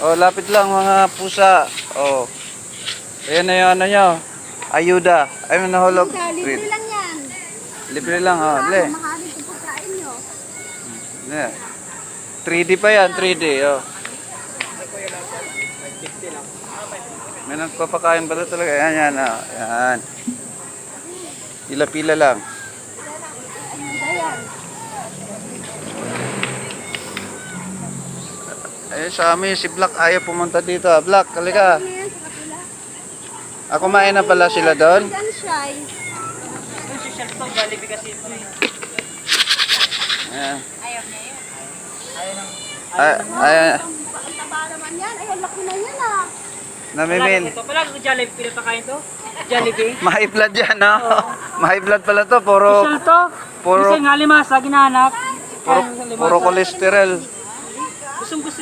Oh, lapit lang mga pusa. Oh. Ayan na yung ano nyo. Ayuda. Ayun na hulog. Libre lang yan. Libre lang, oh. Le. Mamahalin ko pagkain nyo. Yeah. 3D pa yan, 3D, oh. May nagpapakain pala talaga. Yan, yan, oh. Yan. Pila-pila lang. Ayan. Eh, sa amin, si Black ayaw pumunta dito. Black, halika. Kumain na pala sila doon. Diyan siya. Yung si Chef to, Jollibee kasi ito eh. Ayan. Ayaw niya yun. Ayan. Ang taba naman yan. Ay, ang laki na yan ah. Namimil. Ito pala, Jollibee pinapakain to. Jollibee. Mahigh blood yan, no? Mahigh blood pala to. Puro, Special to. puro, Kasi nga limasa, ginahanap. puro cholesterol. Gustong gusto